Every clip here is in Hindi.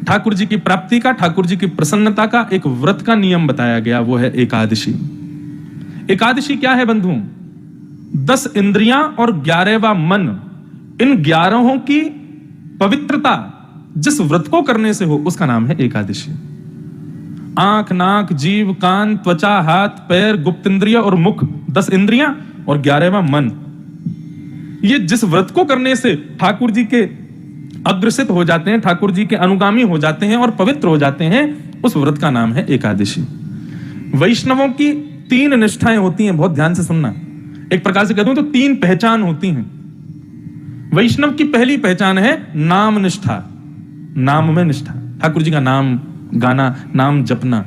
ठाकुर जी की प्राप्ति का, ठाकुर जी की प्रसन्नता का एक व्रत का नियम बताया गया, वो है एकादशी। एकादशी क्या है बंधुओं? 10 इंद्रियां और 11वां मन, इन 11 की पवित्रता जिस व्रत को करने से हो उसका नाम है एकादशी। आंख, नाक, जीव, कान, त्वचा, हाथ, पैर, गुप्त इंद्रिय और मुख, 10 इंद्रियां और 11वां मन, ये जिस व्रत को करने से ठाकुर जी के अग्रसित हो जाते हैं, ठाकुर जी के अनुगामी हो जाते हैं और पवित्र हो जाते हैं, उस व्रत का नाम है एकादशी। वैष्णवों की 3 निष्ठाएं होती हैं, बहुत ध्यान से सुनना। एक प्रकार से कहते हैं तो 3 पहचान होती हैं। वैष्णव की पहली पहचान है नाम निष्ठा, नाम में निष्ठा, ठाकुर जी का नाम गाना, नाम जपना।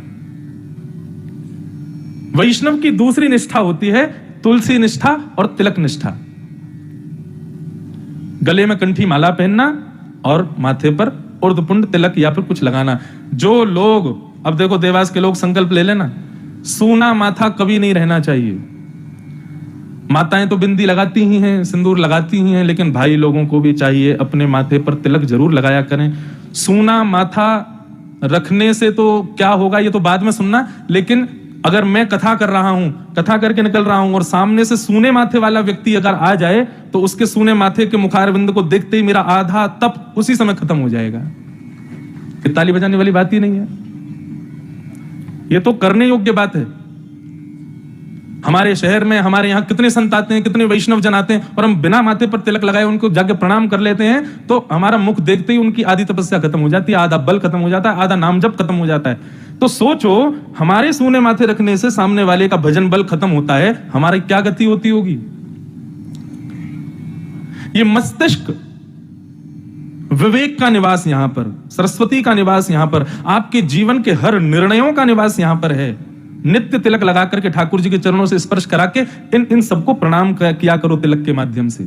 वैष्णव की दूसरी निष्ठा होती है तुलसी निष्ठा और तिलक निष्ठा, गले में कंठी माला पहनना और माथे पर उर्धपुंड तिलक या फिर कुछ लगाना। जो लोग, अब देखो देवास के लोग संकल्प ले लेना, सूना माथा कभी नहीं रहना चाहिए। माताएं तो बिंदी लगाती ही हैं, सिंदूर लगाती ही हैं, लेकिन भाई लोगों को भी चाहिए अपने माथे पर तिलक जरूर लगाया करें। सूना माथा रखने से तो क्या होगा ये तो बाद में सुनना, लेकिन अगर मैं कथा कर रहा हूं, कथा करके निकल रहा हूं और सामने से सूने माथे वाला व्यक्ति अगर आ जाए तो उसके सूने माथे के मुखारविंद को देखते ही मेरा आधा तप उसी समय खत्म हो जाएगा। ताली बजाने वाली बात ही नहीं है, ये तो करने योग्य बात है। हमारे शहर में, हमारे यहाँ कितने संत आते हैं, कितने वैष्णव जन आते हैं और हम बिना माथे पर तिलक लगाए उनको जाके प्रणाम कर लेते हैं तो हमारा मुख देखते ही उनकी आधी तपस्या खत्म हो जाती है, आधा बल खत्म हो जाता है, आधा नाम जप खत्म हो जाता है। तो सोचो, हमारे सूने माथे रखने से सामने वाले का भजन बल खत्म होता है, हमारी क्या गति होती होगी। ये मस्तिष्क, विवेक का निवास यहां पर, सरस्वती का निवास यहां पर, आपके जीवन के हर निर्णयों का निवास यहां पर है। नित्य तिलक लगा करके ठाकुर जी के चरणों से स्पर्श करा के इन सबको प्रणाम किया करो तिलक के माध्यम से।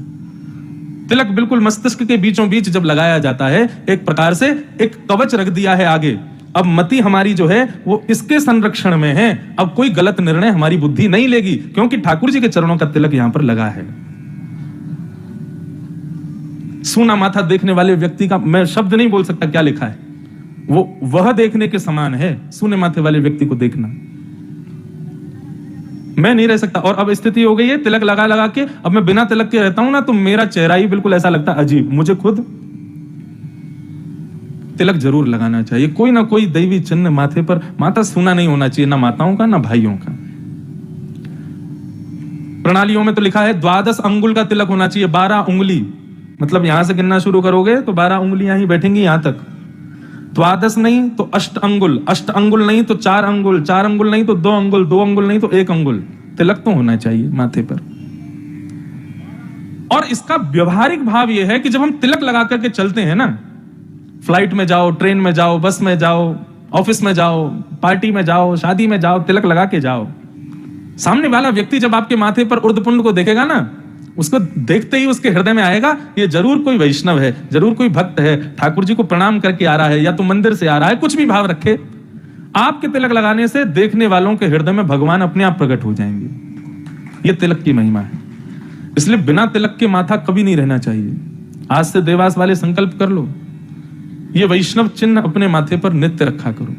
तिलक बिल्कुल मस्तिष्क के बीचों बीच जब लगाया जाता है, एक प्रकार से एक कवच रख दिया है आगे। अब मति हमारी जो है वो इसके संरक्षण में है, अब कोई गलत निर्णय हमारी बुद्धि नहीं लेगी, क्योंकि ठाकुर जी के चरणों का तिलक यहां पर लगा है। सूना माथा देखने वाले व्यक्ति का मैं शब्द नहीं बोल सकता क्या लिखा है, वह देखने के समान है सूने माथे वाले व्यक्ति को देखना। मैं नहीं रह सकता। और अब स्थिति हो गई है तिलक लगा लगा के, अब मैं बिना तिलक के रहता हूं ना तो मेरा चेहरा ही बिल्कुल ऐसा लगता है अजीब। मुझे खुद तिलक जरूर लगाना चाहिए, कोई ना कोई दैवी चिन्ह माथे पर। माथा सूना नहीं होना चाहिए, ना माताओं का ना भाइयों का। प्रणालियों में तो लिखा है 12 अंगुल का तिलक होना चाहिए, 12 उंगली, मतलब यहां से गिनना शुरू करोगे तो 12 उंगलियां ही बैठेंगी यहां तक। 12 नहीं तो 8 अंगुल, 8 अंगुल नहीं तो 4 अंगुल, 4 अंगुल नहीं तो 2 अंगुल, 2 अंगुल नहीं तो 1 अंगुल तिलक तो होना चाहिए माथे पर। और इसका व्यवहारिक भाव यह है कि जब हम तिलक लगा करके चलते हैं ना, फ्लाइट में जाओ, ट्रेन में जाओ, बस में जाओ, ऑफिस में जाओ, पार्टी में जाओ, शादी में जाओ, तिलक लगा के जाओ। सामने वाला व्यक्ति जब आपके माथे पर उर्धपुंड को देखेगा ना, उसको देखते ही उसके हृदय में आएगा ये जरूर कोई वैष्णव है, जरूर कोई भक्त है, ठाकुर जी को प्रणाम करके आ रहा है या तो मंदिर से आ रहा है। कुछ भी भाव रखे, आपके तिलक लगाने से देखने वालों के हृदय में भगवान अपने आप प्रकट हो जाएंगे। ये तिलक की महिमा है। इसलिए बिना तिलक के माथा कभी नहीं रहना चाहिए। आज से देवास वाले संकल्प कर लो, ये वैष्णव चिन्ह अपने माथे पर नित्य रखा करो,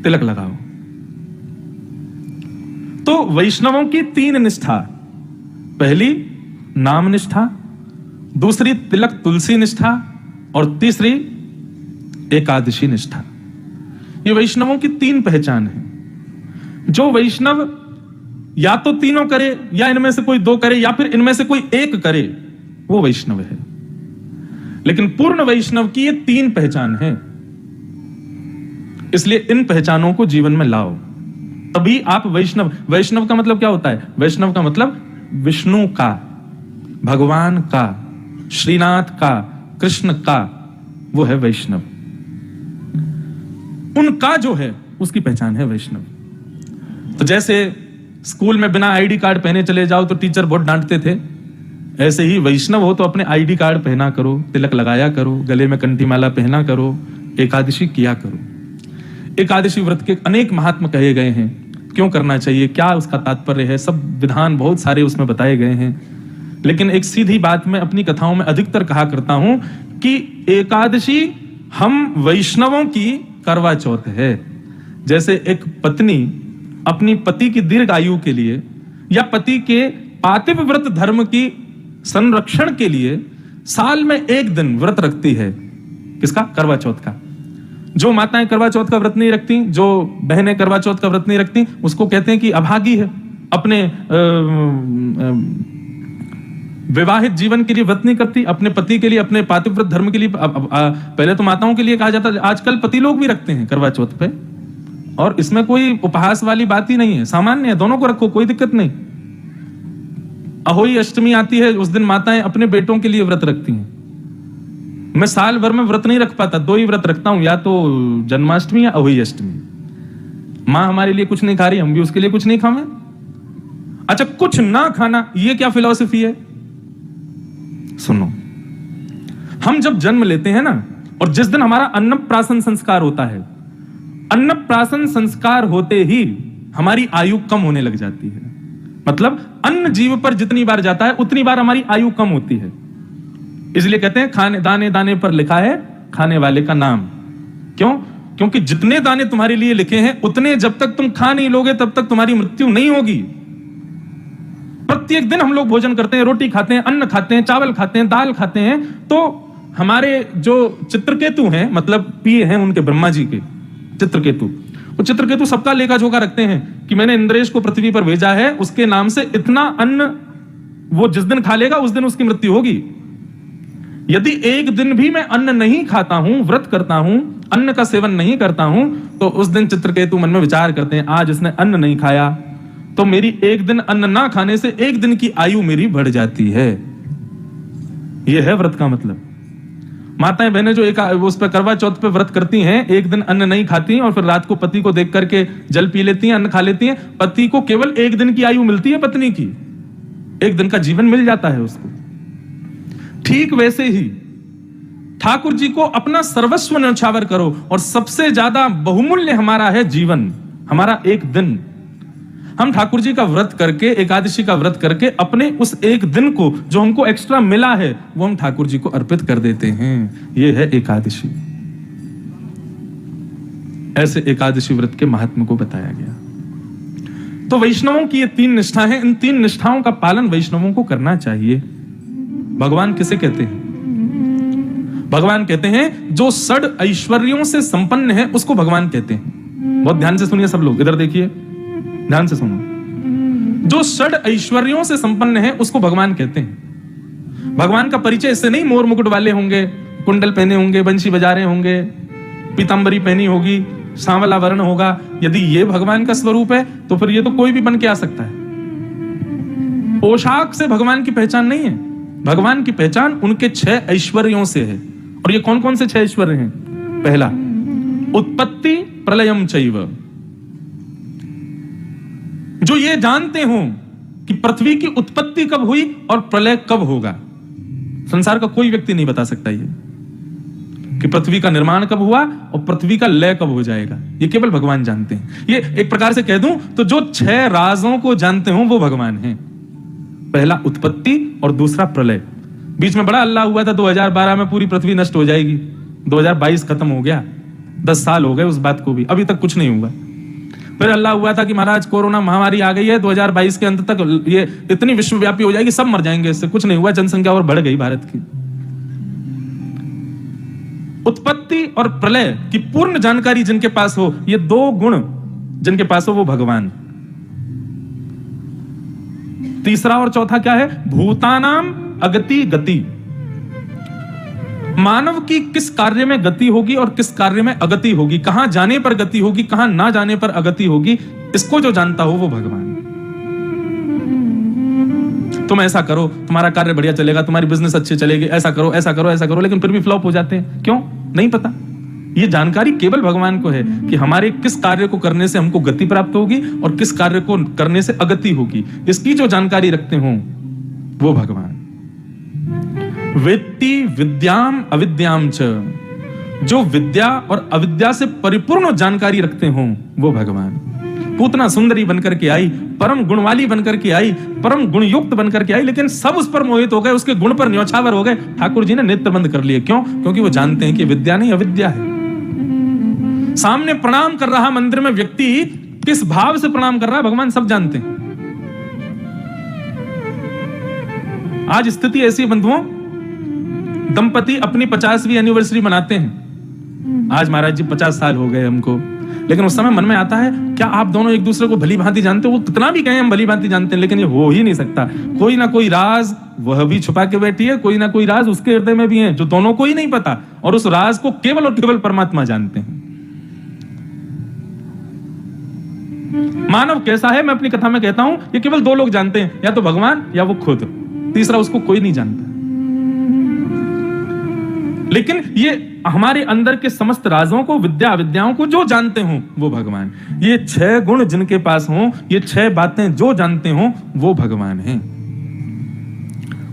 तिलक लगाओ। तो वैष्णवों की 3 निष्ठा, पहली नाम निष्ठा, दूसरी तिलक तुलसी निष्ठा और तीसरी एकादशी निष्ठा। ये वैष्णवों की 3 पहचान है। जो वैष्णव या तो तीनों करे या इनमें से कोई 2 करे या फिर इनमें से कोई एक करे, वो वैष्णव है। लेकिन पूर्ण वैष्णव की ये 3 पहचान है, इसलिए इन पहचानों को जीवन में लाओ, तभी आप वैष्णव। वैष्णव का मतलब क्या होता है? वैष्णव का मतलब विष्णु का, भगवान का, श्रीनाथ का, कृष्ण का, वो है वैष्णव। उनका जो है उसकी पहचान है वैष्णव। तो जैसे स्कूल में बिना आईडी कार्ड पहने चले जाओ तो टीचर बहुत डांटते थे, ऐसे ही वैष्णव हो तो अपने आईडी कार्ड पहना करो, तिलक लगाया करो, गले में कंठी माला पहना करो, एकादशी किया करो। एकादशी व्रत के अनेक महात्म कहे गए हैं, क्यों करना चाहिए, क्या उसका तात्पर्य है, सब विधान बहुत सारे उसमें बताए गए हैं। लेकिन एक सीधी बात मैं अपनी कथाओं में अधिकतर कहा करता हूं कि एकादशी हम वैष्णवों की करवा चौथ है। जैसे एक पत्नी अपनी पति की दीर्घ आयु के लिए या पति के पातिव्य व्रत धर्म की संरक्षण के लिए साल में एक दिन व्रत रखती है। किसका? करवा चौथ का। जो माताएं करवा चौथ का व्रत नहीं रखती, जो बहनें करवा चौथ का व्रत नहीं रखती, उसको कहते हैं कि अभागी है, अपने विवाहित जीवन के लिए व्रत नहीं करती, अपने पति के लिए, अपने पातिव्रत धर्म के लिए। पहले तो माताओं के लिए कहा जाता है, आजकल पति लोग भी रखते हैं करवा चौथ पे, और इसमें कोई उपहास वाली बात ही नहीं है, सामान्य है, दोनों को रखो, कोई दिक्कत नहीं। अहोई अष्टमी आती है, उस दिन माताएं अपने बेटों के लिए व्रत रखती हैं। मैं साल भर में व्रत नहीं रख पाता, 2 ही व्रत रखता हूं, या तो जन्माष्टमी या अहोई अष्टमी। मां हमारे लिए कुछ नहीं खा रही, हम भी उसके लिए कुछ नहीं खावे। अच्छा, कुछ ना खाना, ये क्या फिलॉसफी है? सुनो, हम जब जन्म लेते हैं ना, और जिस दिन हमारा अन्नप्राशन संस्कार होता है, अन्नप्राशन संस्कार होते ही हमारी आयु कम होने लग जाती है। मतलब अन्न जीव पर जितनी बार जाता है उतनी बार हमारी आयु कम होती है। इसलिए कहते हैं खाने दाने दाने पर लिखा है खाने वाले का नाम। क्यों? क्योंकि जितने दाने तुम्हारे लिए लिखे हैं उतने जब तक तुम खा नहीं लोगे तब तक तुम्हारी मृत्यु नहीं होगी। प्रत्येक दिन हम लोग भोजन करते हैं, रोटी खाते हैं, अन्न खाते हैं, चावल खाते हैं, दाल खाते हैं। तो हमारे जो चित्रकेतु हैं, मतलब पिए हैं उनके, ब्रह्मा जी के चित्रकेतु, वो चित्रकेतु सबका लेखा जोखा रखते हैं कि मैंने इंद्रेश को पृथ्वी पर भेजा है, उसके नाम से इतना अन्न वो जिस दिन खा लेगा उस दिन उसकी मृत्यु होगी। यदि एक दिन भी मैं अन्न नहीं खाता हूं, व्रत करता हूं, अन्न का सेवन नहीं करता हूं, तो उस दिन चित्रकेतु मन में विचार करते हैं, आज इसने अन्न नहीं खाया तो मेरी एक दिन अन्न ना खाने से एक दिन की आयु मेरी बढ़ जाती है। यह है व्रत का मतलब। माताएं बहनें जो उस पर करवा चौथ पे व्रत करती हैं, एक दिन अन्न नहीं खाती और फिर रात को पति को देख करके जल पी लेती हैं, अन्न खा लेती हैं, पति को केवल एक दिन की आयु मिलती है, पत्नी की एक दिन का जीवन मिल जाता है उसको। ठीक वैसे ही ठाकुर जी को अपना सर्वस्व न्यौछावर करो, और सबसे ज्यादा बहुमूल्य हमारा है जीवन, हमारा एक दिन। हम ठाकुर जी का व्रत करके, एकादशी का व्रत करके अपने उस एक दिन को जो हमको एक्स्ट्रा मिला है वो हम ठाकुर जी को अर्पित कर देते हैं। ये है एकादशी। ऐसे एकादशी व्रत के महात्म्य को बताया गया। तो वैष्णवों की ये 3 निष्ठा है, इन 3 निष्ठाओं का पालन वैष्णवों को करना चाहिए। भगवान किसे कहते हैं? भगवान कहते हैं जो षड ऐश्वर्यों से संपन्न है उसको भगवान कहते हैं। बहुत ध्यान से सुनिए सब लोग, इधर देखिए, ध्यान से सुनो। जो षड ऐश्वर्यों से संपन्न है उसको भगवान कहते हैं। भगवान का परिचय इससे नहीं मोर मुकुट वाले होंगे, कुंडल पहने होंगे, बंशी बजा रहे होंगे, पीतांबरी पहनी होगी, सांवला वर्ण होगा। यदि ये भगवान का स्वरूप है तो फिर ये तो कोई भी बन के आ सकता है। पोशाक से भगवान की पहचान नहीं है। भगवान की पहचान उनके 6 ऐश्वर्यों से है। और ये कौन कौन से 6 ऐश्वर्य हैं? पहला, उत्पत्ति प्रलयम चैव। जो ये जानते हो कि पृथ्वी की उत्पत्ति कब हुई और प्रलय कब होगा। संसार का कोई व्यक्ति नहीं बता सकता ये कि पृथ्वी का निर्माण कब हुआ और पृथ्वी का लय कब हो जाएगा। ये केवल भगवान जानते हैं। ये एक प्रकार से कह दूं तो जो 6 राजों को जानते हो वो भगवान हैं। पहला उत्पत्ति और दूसरा प्रलय। बीच में बड़ा हल्ला हुआ था 2012 में पूरी पृथ्वी नष्ट हो जाएगी। 2022 खत्म हो गया, 10 साल हो गए उस बात को भी, अभी तक कुछ नहीं हुआ। फिर हल्ला हुआ था कि महाराज कोरोना महामारी आ गई है, 2022 के अंत तक ये इतनी विश्वव्यापी हो जाएगी, सब मर जाएंगे। इससे कुछ नहीं हुआ, जनसंख्या और बढ़ गई भारत की। उत्पत्ति और प्रलय की पूर्ण जानकारी जिनके पास हो, ये 2 गुण जिनके पास हो वो भगवान। तीसरा और चौथा क्या है? भूतानाम अगति गति। मानव की किस कार्य में गति होगी और किस कार्य में अगति होगी, कहां जाने पर गति होगी, कहां ना जाने पर अगति होगी, इसको जो जानता हो वो भगवान। तुम ऐसा करो तुम्हारा कार्य बढ़िया चलेगा, तुम्हारी बिजनेस अच्छी चलेगी, ऐसा करो ऐसा करो ऐसा करो, लेकिन फिर भी फ्लॉप हो जाते हैं। क्यों? नहीं पता। ये जानकारी केवल भगवान को है कि हमारे किस कार्य को करने से हमको गति प्राप्त होगी और किस कार्य को करने से अगति होगी। इसकी जो जानकारी रखते हो वो भगवान। वेत्ति विद्याम अविद्याम च। जो विद्या और अविद्या से परिपूर्ण जानकारी रखते हो वो भगवान। पूतना सुंदरी बनकर के आई, परम गुणवाली बनकर के आई, परम गुणयुक्त बनकर के आई, लेकिन सब उस पर मोहित हो गए, उसके गुण पर न्यौछावर हो गए। ठाकुर जी ने नेत्र बंद कर लिए। क्यों? क्योंकि वो जानते हैं कि विद्या नहीं अविद्या है। सामने प्रणाम कर रहा मंदिर में व्यक्ति किस भाव से प्रणाम कर रहा है भगवान सब जानते हैं। आज स्थिति ऐसी है बंधुओं, दंपति अपनी 50वीं एनिवर्सरी मनाते हैं। आज महाराज जी 50 साल हो गए हमको, लेकिन उस समय मन में आता है क्या आप दोनों एक दूसरे को भली भांति जानते हो? वो कितना भी कहें हम भली भांति जानते हैं, लेकिन ये हो ही नहीं सकता। कोई ना कोई राज वह भी छुपा के बैठी है, कोई ना कोई राज उसके हृदय में भी है जो दोनों को ही नहीं पता, और उस राज को केवल और केवल परमात्मा जानते हैं। मानव कैसा है मैं अपनी कथा में कहता हूं, ये केवल दो लोग जानते हैं, या तो भगवान या वो खुद, तीसरा उसको कोई नहीं जानता। लेकिन ये हमारे अंदर के समस्त राजों को, विद्या विद्याओं को जो जानते हो वो भगवान। ये 6 गुण जिनके पास हो, ये 6 बातें जो जानते हो वो भगवान हैं।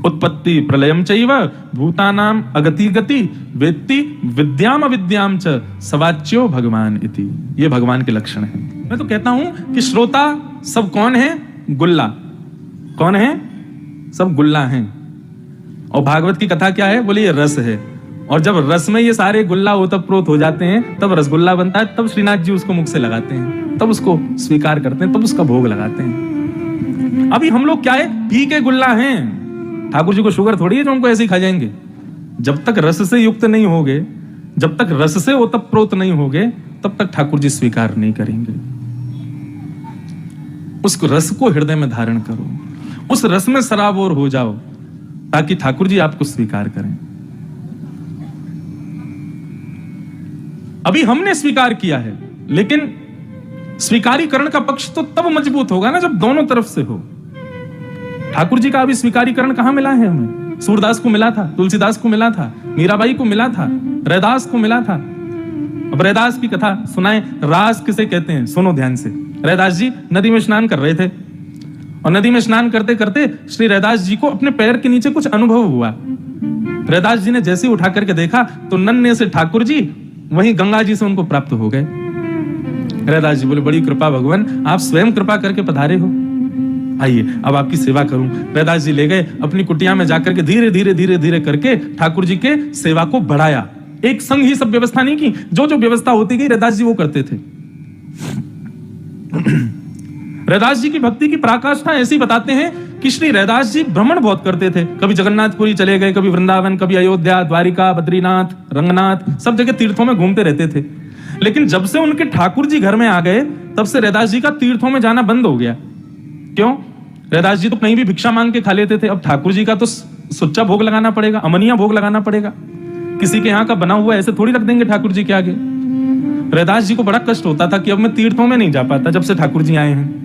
उत्पत्ति प्रलयम चैव भूतानाम अगति गति वेत्ति विद्याम अविद्याम च सवाच्यो भगवान इति। ये भगवान के लक्षण हैं। मैं तो कहता हूं कि श्रोता सब कौन है? गुल्ला। कौन है? सब गुल्ला हैं। और भागवत की कथा क्या है? बोले ये रस है, और जब रस में ये सारे गुल्ला ओतप्रोत हो जाते हैं तब रसगुल्ला बनता है, तब श्रीनाथ जी उसको मुख से लगाते हैं, तब उसको स्वीकार करते हैं, तब उसका भोग लगाते हैं। अभी हम लोग क्या है? पी के गुल्ला हैं। ठाकुर जी को शुगर थोड़ी है जो हमको ऐसे ही खा जाएंगे। जब तक रस से युक्त नहीं होगे, जब तक रस से ओतप्रोत नहीं होगे, तब तक ठाकुर जी स्वीकार नहीं करेंगे। उस रस को हृदय में धारण करो, उस रस में सराबोर हो जाओ, ताकि ठाकुर जी आपको स्वीकार करें। अभी हमने स्वीकार किया है, लेकिन स्वीकारीकरण का पक्ष तो तब मजबूत होगा ना जब दोनों तरफ से हो। ठाकुर जी का अभी स्वीकारीकरण कहां मिला है हमें? सूरदास को मिला था, तुलसीदास को मिला था, मीराबाई को मिला था, रैदास को मिला था। अब रैदास की कथा सुनाए। रास किसे कहते हैं? सुनो ध्यान से। रैदास जी नदी में स्नान कर रहे थे, और नदी में स्नान करते करते श्री रैदास जी को अपने पैर के नीचे कुछ अनुभव हुआ। रैदास जी ने जैसे उठा करके देखा तो नन्हे से ठाकुर जी वहीं गंगा जी से उनको प्राप्त हो गए। रैदास जी बोले बड़ी कृपा भगवान, आप स्वयं कृपा करके पधारे हो, आइए अब आपकी सेवा करूं। रैदास जी ले गए अपनी कुटिया में जाकर के धीरे धीरे धीरे धीरे करके ठाकुर जी के सेवा को बढ़ाया। एक संग ही सब व्यवस्था नहीं की, जो जो व्यवस्था होती गई रैदास जी वो करते थे। रैदास जी की भक्ति की पराकाष्ठा ऐसी बताते हैं कि श्री रैदास जी भ्रमण बहुत करते थे। कभी जगन्नाथपुरी चले गए, कभी वृंदावन, कभी अयोध्या, द्वारिका, बद्रीनाथ, रंगनाथ, सब जगह तीर्थों में घूमते रहते थे। लेकिन जब से उनके ठाकुर जी घर में आ गए, तब से रैदास जी का तीर्थों में जाना बंद हो गया। क्यों? रैदास जी तो कहीं भी भिक्षा मांग के खा लेते थे, अब ठाकुर जी का तो सुच्चा भोग लगाना पड़ेगा, अमनिया भोग लगाना पड़ेगा। किसी के यहाँ का बना हुआ ऐसे थोड़ी रख देंगे ठाकुर जी के आगे। रैदास जी को बड़ा कष्ट होता था कि अब मैं तीर्थों में नहीं जा पाता जब से ठाकुर जी आए हैं।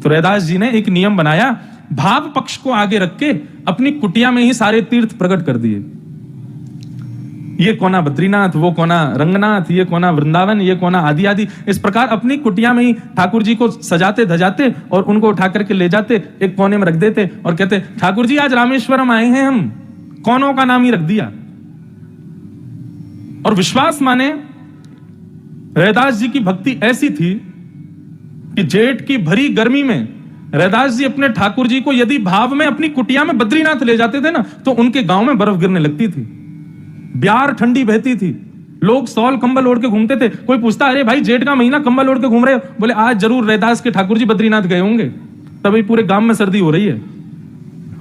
तो रैदास जी ने एक नियम बनाया, भाव पक्ष को आगे रख के अपनी कुटिया में ही सारे तीर्थ प्रकट कर दिए। ये कोना बद्रीनाथ, वो कोना रंगनाथ, ये कोना वृंदावन, ये कोना आदि आदि। इस प्रकार अपनी कुटिया में ही ठाकुर जी को सजाते धजाते और उनको उठा करके ले जाते, एक कोने में रख देते और कहते ठाकुर जी आज रामेश्वरम आए हैं हम। कोनों का नाम ही रख दिया। और विश्वास माने रैदास जी की भक्ति ऐसी थी कि जेठ की भरी गर्मी में रैदास जी अपने ठाकुर जी को यदि भाव में अपनी कुटिया में बद्रीनाथ ले जाते थे ना, तो उनके गांव में बर्फ गिरने लगती थी, ब्यार ठंडी बहती थी, लोग सौल कंबल ओढ़ के घूमते थे। कोई पूछता अरे भाई जेठ का महीना कंबल ओढ़ के घूम रहे हो? बोले आज जरूर रैदास के ठाकुर जी बद्रीनाथ गए होंगे, तभी पूरे गांव में सर्दी हो रही है।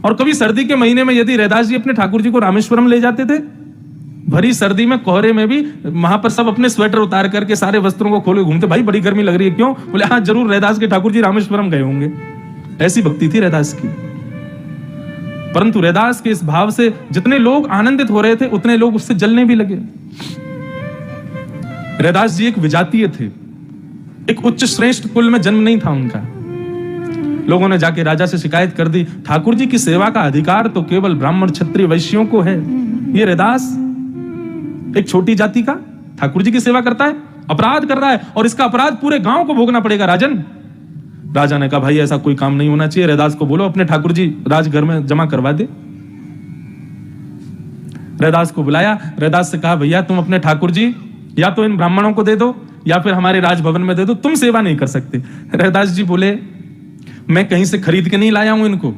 और कभी सर्दी के महीने में यदि रैदास जी अपने ठाकुर जी को रामेश्वरम ले जाते थे, भरी सर्दी में कोहरे में भी वहां पर सब अपने स्वेटर उतार करके सारे वस्त्रों को खोले घूमते, भाई बड़ी गर्मी लग रही है। क्यों? बोले हाँ जरूर रैदास के ठाकुर जी रामेश्वरम गए होंगे। ऐसी भक्ति थी रैदास की। परंतु रैदास के इस भाव से जितने लोग आनंदित हो रहे थे, उतने लोग उससे जलने भी लगे। रैदास जी एक विजातीय थे, एक उच्च श्रेष्ठ कुल में जन्म नहीं था उनका। लोगों ने जाके राजा से शिकायत कर दी, ठाकुर जी की सेवा का अधिकार तो केवल ब्राह्मण क्षत्रिय वैश्यों को है। ये रैदास एक छोटी जाति का ठाकुर जी की सेवा करता है, अपराध कर रहा है, और इसका अपराध पूरे गांव को भोगना पड़ेगा राजन। राजा ने कहा भाई ऐसा कोई काम नहीं होना चाहिए, रैदास को बोलो अपने ठाकुर जी राजघर में जमा करवा दे। रैदास को बुलाया, रैदास से कहा भैया तुम अपने ठाकुर जी या तो इन ब्राह्मणों को दे दो या फिर हमारे राजभवन में दे दो, तुम सेवा नहीं कर सकते। रैदास जी बोले, मैं कहीं से खरीद के नहीं लाया हूं इनको,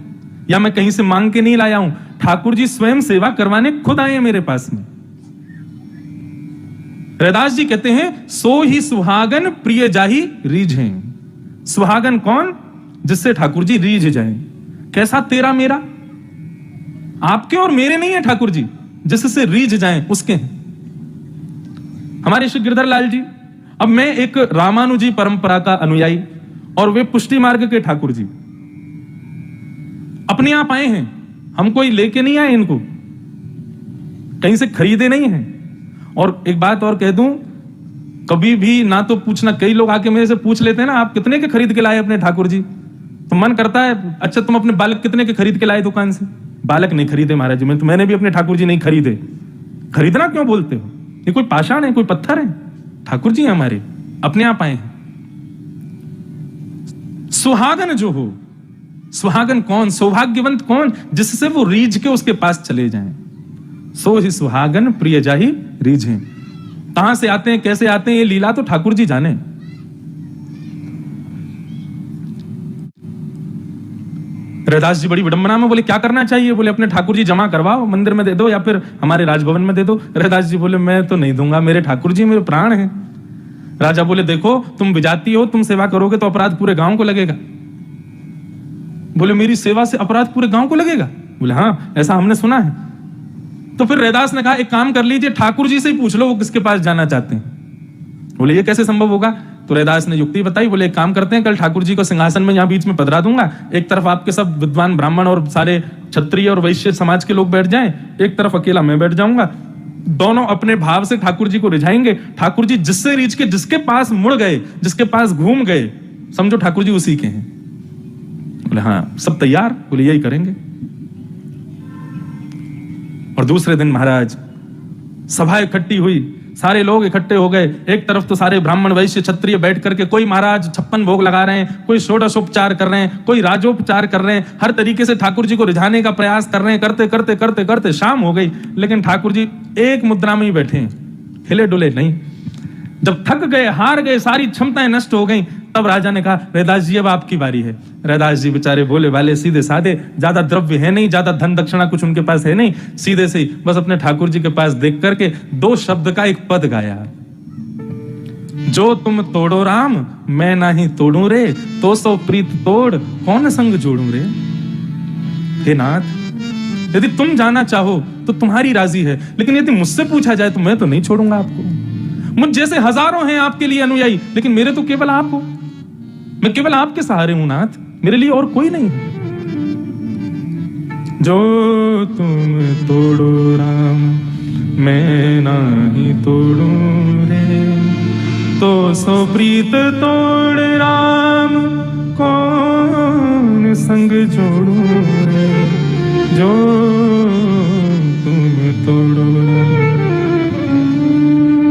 या मैं कहीं से मांग के नहीं लाया हूं, ठाकुर जी स्वयं सेवा करवाने खुद आए हैं मेरे पास में। रैदास जी कहते हैं, सो ही सुहागन प्रिय जाही रीझें। सुहागन कौन? जिससे ठाकुर जी रीझ जाएं। कैसा तेरा मेरा? आपके और मेरे नहीं है ठाकुर जी, जिससे रीझ जाएं उसके हैं। हमारे श्री गिरधर लाल जी, अब मैं एक रामानुजी परंपरा का अनुयायी और वे पुष्टि मार्ग के ठाकुर जी अपने आप आए हैं, हम कोई लेके नहीं आए इनको, कहीं से खरीदे नहीं हैं। और एक बात और कह दूं, कभी भी ना तो पूछना, कई लोग आके मेरे से पूछ लेते हैं ना, आप कितने के खरीद के लाए अपने ठाकुर जी? तो मन करता है, अच्छा तुम अपने बालक कितने के खरीद के लाए दुकान से? बालक नहीं खरीदे महाराज जी, मैंने भी अपने ठाकुर जी नहीं खरीदे। खरीदना क्यों बोलते हो? ये कोई पाषाण है, कोई पत्थर है? ठाकुर जी हमारे अपने आप आए हैं। सुहागन जो हो, सुहागन कौन? सौभाग्यवंत कौन? जिससे वो रीझ के उसके पास चले जाएं। सो ही सुहागन प्रिय जाही रीझें। कहां से आते हैं, कैसे आते हैं, ये लीला तो ठाकुर जी जाने। रैदास जी बड़ी विडंबना में बोले, क्या करना चाहिए? बोले, अपने ठाकुर जी जमा करवाओ, मंदिर में दे दो या फिर हमारे राजभवन में दे दो। रैदास जी बोले, मैं तो नहीं दूंगा, मेरे ठाकुर जी मेरे प्राण हैं। राजा बोले, देखो तुम विजाती हो, तुम सेवा करोगे तो अपराध पूरे गांव को लगेगा। बोले, मेरी सेवा से अपराध पूरे गांव को लगेगा? बोले, हाँ ऐसा हमने सुना है। तो फिर रैदास ने कहा, एक काम कर लीजिए, ठाकुर जी से ही पूछ लो वो किसके पास जाना चाहते हैं। बोले, ये कैसे संभव होगा? तो रैदास ने युक्ति बताई। बोले, एक काम करते हैं, कल ठाकुर जी को सिंहासन में यहां बीच में पधरा दूंगा, एक तरफ आपके सब विद्वान ब्राह्मण और सारे क्षत्रिय और वैश्य समाज के लोग बैठ जाएं, एक तरफ अकेला मैं बैठ जाऊंगा, दोनों अपने भाव से ठाकुर जी को रिझाएंगे। ठाकुर जी जिससे रीझ के, जिसके पास मुड़ गए, जिसके पास घूम गए, समझो ठाकुर जी उसी के हैं। बोले, हाँ सब तैयार? बोले, यही करेंगे। और दूसरे दिन महाराज सभा इकट्ठी हुई, सारे लोग इकट्ठे हो गए। एक तरफ तो सारे ब्राह्मण वैश्य क्षत्रिय बैठ करके, कोई महाराज 56 भोग लगा रहे हैं, कोई षोडशोपचार कर रहे हैं, कोई राजोपचार कर रहे हैं, हर तरीके से ठाकुर जी को रिझाने का प्रयास कर रहे हैं। करते करते करते करते शाम हो गई, लेकिन ठाकुर जी एक मुद्रा में ही बैठे हैं, हिले डुले नहीं। जब थक गए, हार गए, सारी क्षमताएं नष्ट हो गई, तब राजा ने कहा, रैदास जी अब आपकी बारी है। रैदास जी बेचारे भोले वाले, सीधे साधे, ज्यादा द्रव्य है नहीं, ज्यादा धन दक्षिणा कुछ उनके पास है नहीं, सीधे से बस अपने ठाकुर जी के पास देख करके 2 शब्द का एक पद गाया, जो तुम तोड़ो राम मैं नाही तोड़ू रे, तो सो प्रीत तोड़ कौन संग जोड़ू रे। हे नाथ, यदि तुम जाना चाहो तो तुम्हारी राजी है, लेकिन यदि मुझसे पूछा जाए तो मैं तो नहीं छोड़ूंगा आपको। मुझ जैसे हजारों हैं आपके लिए अनुयायी, लेकिन मेरे तो केवल आप हो, मैं केवल आपके सहारे हूं नाथ, मेरे लिए और कोई नहीं। जो तुम तोड़ो राम मैं नाही तोड़ू रे, तो सो प्रीत तोड़ राम कौन संग जोड़ू रे। जो तुम तोड़ो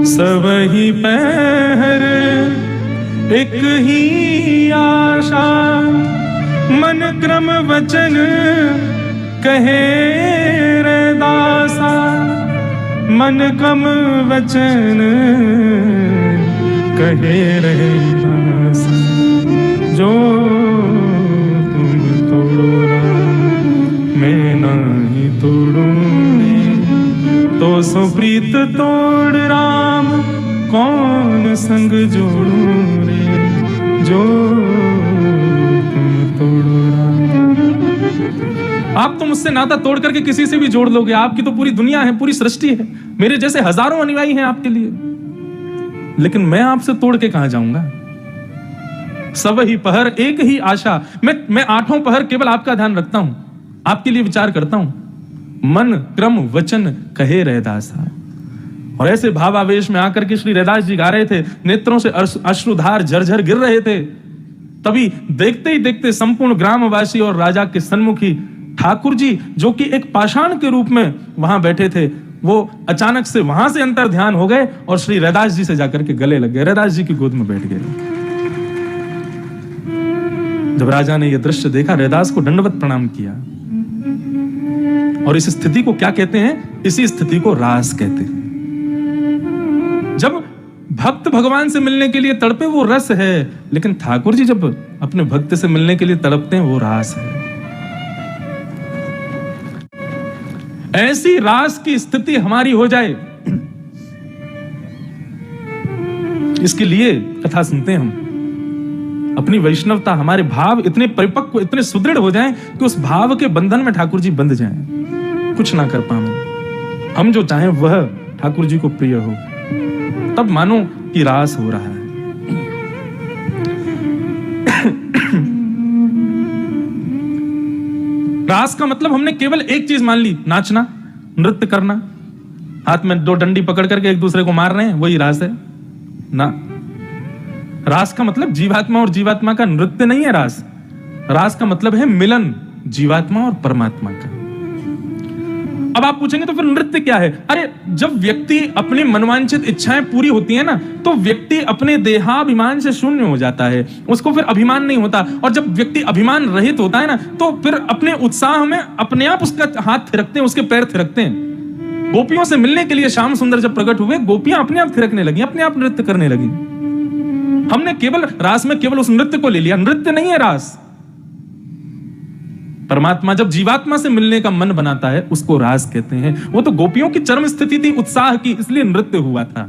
सब ही पहर एक ही आशा, मन क्रम वचन कहे रैदासा, मन क्रम वचन कहे रैदासा। जो तुम तोड़ो राम मैं नहीं तोड़ू, तो सो प्रीत तोड़ राम कौन संग जोड़ू रे। जो तुम तोड़ो राम। आप तो मुझसे नाता तोड़ करके किसी से भी जोड़ लोगे, आपकी तो पूरी दुनिया है, पूरी सृष्टि है, मेरे जैसे हजारों अनुयायी हैं आपके लिए, लेकिन मैं आपसे तोड़ के कहां जाऊंगा। सब ही पहर एक ही आशा, मैं 8 पहर केवल आपका ध्यान रखता हूं, आपके लिए विचार करता हूं। मन क्रम वचन कहे रैदासा। और ऐसे भावावेश में आकर के श्री रैदास जी गा रहे थे, नेत्रों से अश्रुधार झरझर गिर रहे थे। तभी देखते ही देखते संपूर्ण ग्रामवासी और राजा के सन्मुखी ठाकुर जी, जो कि एक पाषाण के रूप में वहां बैठे थे, वो अचानक से वहां से अंतर ध्यान हो गए और श्री रैदास जी से जाकर के गले लग गए, रैदास जी की गोद में बैठ गए। जब राजा ने यह दृश्य देखा, रैदास को दंडवत प्रणाम किया। और इस स्थिति को क्या कहते हैं? इसी स्थिति को रास कहते हैं। जब भक्त भगवान से मिलने के लिए तड़पे वो रस है, लेकिन ठाकुर जी जब अपने भक्त से मिलने के लिए तड़पते हैं वो रास है। ऐसी रास की स्थिति हमारी हो जाए, इसके लिए कथा सुनते हैं हम। अपनी वैष्णवता, हमारे भाव इतने परिपक्व, इतने सुदृढ़ हो जाएं कि उस भाव के बंधन में ठाकुर जी बंध जाएं, कुछ ना कर पाए। हम जो चाहें वह ठाकुर जी को प्रिय हो, तब मानो कि रास हो रहा है। रास का मतलब हमने केवल एक चीज मान ली, नाचना, नृत्य करना, हाथ में दो डंडी पकड़ करके एक दूसरे को मार रहे हैं, वही रास है ना। रास का मतलब जीवात्मा और जीवात्मा का नृत्य नहीं है। रास का मतलब है मिलन जीवात्मा और परमात्मा का। अब आप पूछेंगे तो फिर नृत्य क्या है? अरे जब व्यक्ति अपनी मनवांछित इच्छाएं पूरी होती है ना, तो व्यक्ति अपने देहाभिमान से शून्य हो जाता है, उसको फिर अभिमान नहीं होता। और जब व्यक्ति अभिमान रहित होता है ना, तो फिर अपने उत्साह में अपने आप उसका हाथ थिरकते हैं, उसके पैर थिरकते हैं। गोपियों से मिलने के लिए श्याम सुंदर जब प्रकट हुए, गोपियां अपने आप थिरकने लगी, अपने आप नृत्य करने लगी। हमने केवल रास में केवल उस नृत्य को ले लिया, नृत्य नहीं है रास। परमात्मा जब जीवात्मा से मिलने का मन बनाता है, उसको रास कहते हैं। वो तो गोपियों की चरम स्थिति थी उत्साह की, इसलिए नृत्य हुआ था।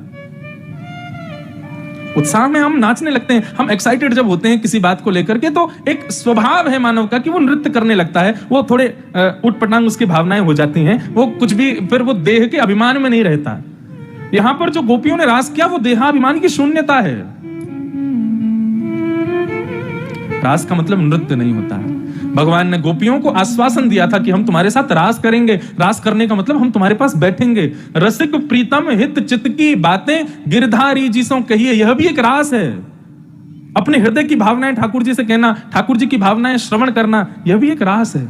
उत्साह में हम नाचने लगते हैं, हम एक्साइटेड जब होते हैं किसी बात को लेकर के, तो एक स्वभाव है मानव का कि वो नृत्य करने लगता है। वो थोड़े उटपटांग उसकी भावनाएं हो जाती हैं, वो कुछ भी फिर वो देह के अभिमान में नहीं रहता। यहां पर जो गोपियों ने रास किया वो देहाभिमान की शून्यता है। रास का मतलब नृत्य नहीं होता है। भगवान ने गोपियों को आश्वासन दिया था कि हम तुम्हारे साथ रास करेंगे। रास करने का मतलब हम तुम्हारे पास बैठेंगे। रसिक प्रीतम हित चित्त की बातें गिरधारी जी सो कहिए, यह भी एक रास है। अपने हृदय की भावनाएं ठाकुर जी से कहना, ठाकुर जी की भावनाएं श्रवण करना, यह भी एक रास है।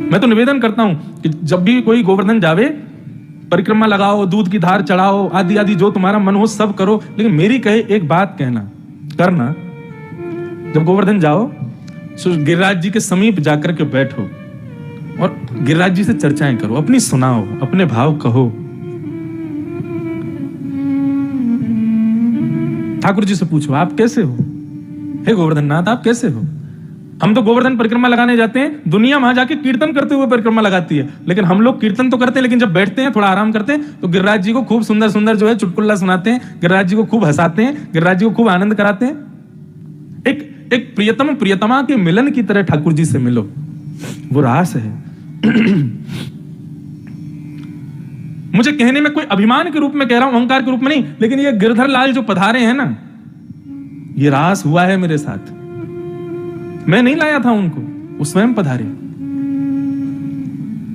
मैं तो निवेदन करता हूं कि जब भी कोई गोवर्धन जावे, परिक्रमा लगाओ, दूध की धार चढ़ाओ, आदि आदि जो तुम्हारा मन हो सब करो, लेकिन मेरी कहे एक बात करना, जब गोवर्धन जाओ तो गिरिराज जी के समीप जाकर के बैठो और गिरिराज जी से चर्चाएं करो, अपनी सुनाओ, अपने भाव कहो। ठाकुर जी से पूछो आप कैसे हो, हे गोवर्धन नाथ आप कैसे हो। हम तो गोवर्धन परिक्रमा लगाने जाते हैं, दुनिया वहां जाके कीर्तन करते हुए परिक्रमा लगाती है, लेकिन हम लोग कीर्तन तो करते हैं, लेकिन जब बैठते हैं थोड़ा आराम करते हैं तो गिरिराज जी को खूब सुंदर सुंदर जो है चुटकुल्ला सुनाते हैं, गिरिराज जी को खूब हंसाते हैं, गिरिराज जी को खूब आनंद कराते हैं। एक प्रियतम प्रियतमा के मिलन की तरह ठाकुर जी से मिलो, वो रास है। मुझे कहने में कोई अभिमान के रूप में कह रहा हूं, अहंकार के रूप में नहीं, लेकिन ये गिरधर लाल जो पधारे हैं ना, ये रास हुआ है मेरे साथ। मैं नहीं लाया था उनको, वो स्वयं पधारे।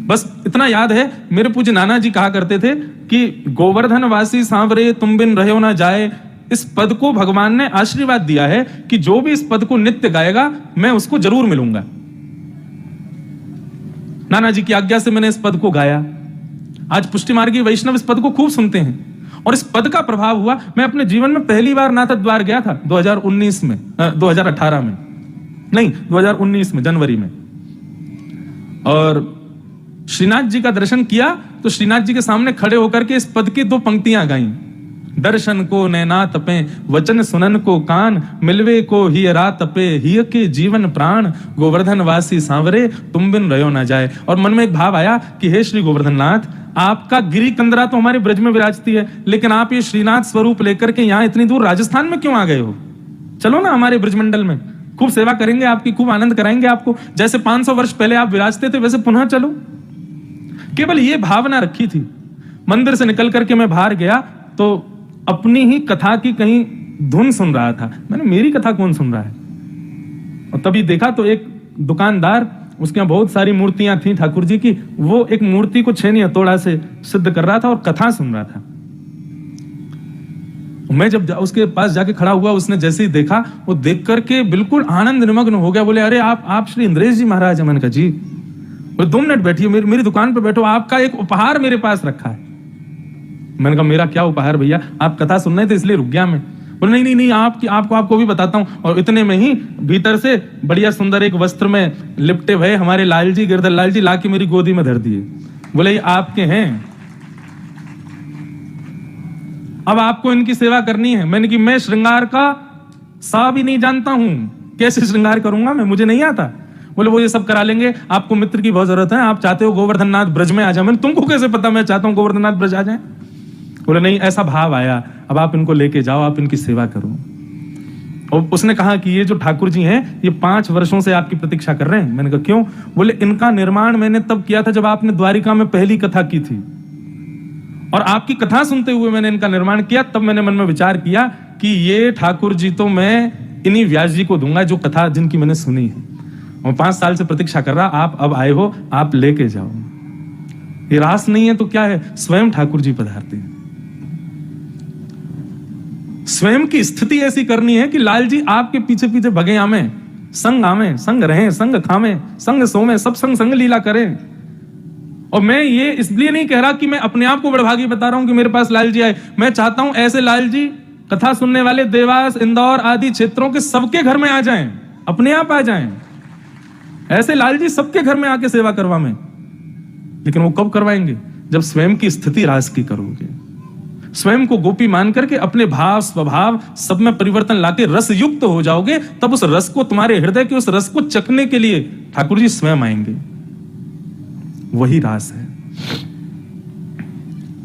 बस इतना याद है, मेरे पूज्य नाना जी कहा करते थे कि गोवर्धन वासी सांवरे तुम बिन रहो ना जाए। इस पद को भगवान ने आशीर्वाद दिया है कि जो भी इस पद को नित्य गाएगा मैं उसको जरूर मिलूंगा। नाना जी की आज्ञा से मैंने इस पद को गाया। आज पुष्टि मार्गी वैष्णव इस पद को खूब सुनते हैं और इस पद का प्रभाव हुआ। मैं अपने जीवन में पहली बार नाथ द्वार गया था 2019 में, 2018 में नहीं, 2019 में जनवरी में, और श्रीनाथ जी का दर्शन किया तो श्रीनाथ जी के सामने खड़े होकर के इस पद की दो पंक्तियां गाई। दर्शन को नैना तपे, वचन सुनन को कान, मिलवे को ही रात तपे, हिय के जीवन प्राण, गोवर्धन वासी सांवरे तुम बिन रहो ना जाए। और मन में एक भाव आया कि हे श्री गोवर्धन नाथ, आपका गिरी कंदरा तो हमारे ब्रज में विराजती है, लेकिन आप ये श्रीनाथ स्वरूप लेकर के यहाँ इतनी दूर राजस्थान में क्यों आ गए हो? चलो ना हमारे ब्रजमंडल में, खूब सेवा करेंगे आपकी, खूब आनंद कराएंगे आपको। जैसे 500 वर्ष पहले आप विराजते थे वैसे पुनः चलो। केवल ये भावना रखी थी। मंदिर से निकल करके मैं बाहर गया तो अपनी ही कथा की कहीं धुन सुन रहा था। मैंने मेरी कथा कौन सुन रहा है, और तभी देखा तो एक दुकानदार, उसके यहाँ बहुत सारी मूर्तियां थी ठाकुर जी की, वो एक मूर्ति को छेनी हथौड़ा से सिद्ध कर रहा था और कथा सुन रहा था। मैं जब उसके पास जाके खड़ा हुआ, उसने जैसे ही देखा, वो देख करके बिल्कुल आनंद निमग्न हो गया। बोले अरे आप श्री इंद्रेश जी महाराज है। मैंने कहा जी। बोले 2 मिनट बैठिए, मेरी दुकान पे बैठो, आपका एक उपहार मेरे पास रखा है। मैंने कहा मेरा क्या उपहार भैया, आप कथा सुन रहे थे इसलिए रुक गया मैं। बोले नहीं आपको भी बताता हूँ। और इतने में ही भीतर से बढ़िया सुंदर एक वस्त्र में लिपटे हुए हमारे लाल जी, गिरधर लाल जी, लाके मेरी गोदी में धर दिए। बोले ये आपके हैं। अब आपको इनकी सेवा करनी है। मैंने कि मैं श्रृंगार का सा भी नहीं जानता हूं, कैसे श्रृंगार करूंगा मैं, मुझे नहीं आता। बोले वो ये सब करा लेंगे, आपको मित्र की बहुत जरूरत है, आप चाहते हो गोवर्धननाथ ब्रज में आ जाए। मैंने तुमको कैसे पता मैं चाहता हूं गोवर्धननाथ ब्रज आ जाए? बोले नहीं, ऐसा भाव आया, अब आप इनको लेके जाओ, आप इनकी सेवा करो। और उसने कहा कि ये जो ठाकुर जी हैं ये 5 वर्षों से आपकी प्रतीक्षा कर रहे हैं। मैंने कहा क्यों? बोले इनका निर्माण मैंने तब किया था जब आपने द्वारिका में पहली कथा की थी, और आपकी कथा सुनते हुए मैंने इनका निर्माण किया। तब मैंने मन में विचार किया कि ये ठाकुर जी तो मैं इन्हीं व्यास जी को दूंगा जो कथा जिनकी मैंने सुनी है। और 5 साल से प्रतीक्षा कर रहा, आप अब आए हो, आप लेके जाओ। ये रास नहीं है तो क्या है? स्वयं ठाकुर जी पधारते हैं। स्वयं की स्थिति ऐसी करनी है कि लाल जी आपके पीछे पीछे भगे आमे, संग आमे, संग रहें, संग खामे, संग सोमे, सब संग संग लीला करें। और मैं ये इसलिए नहीं कह रहा कि मैं अपने आप को बड़भागी बता रहा हूं कि मेरे पास लाल जी आए। मैं चाहता हूं ऐसे लाल जी कथा सुनने वाले देवास, इंदौर आदि क्षेत्रों के सबके घर में आ जाएं, अपने आप आ जाएं। ऐसे लाल जी सबके घर में आके सेवा करवा में। लेकिन वो कब करवाएंगे? जब स्वयं की स्थिति रास की करोगे, स्वयं को गोपी मान करके अपने भाव स्वभाव सब में परिवर्तन लाके रस युक्त हो जाओगे, तब उस रस को, तुम्हारे हृदय के उस रस को चखने के लिए ठाकुर जी स्वयं आएंगे। वही रास है।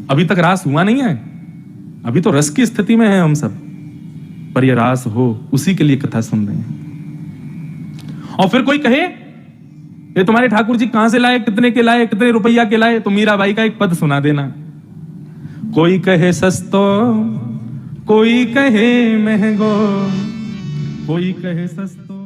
अभी तक रास हुआ नहीं है, अभी तो रस की स्थिति में है हम सब, पर यह रास हो उसी के लिए कथा सुन रहे हैं। और फिर कोई कहे ये तुम्हारे ठाकुर जी कहां से लाए, कितने के लाए, कितने रुपया के लाए? तो मीराबाई का एक पद सुना देना। कोई कहे सस्तो, कोई कहे महंगो, कोई कहे सस्तो।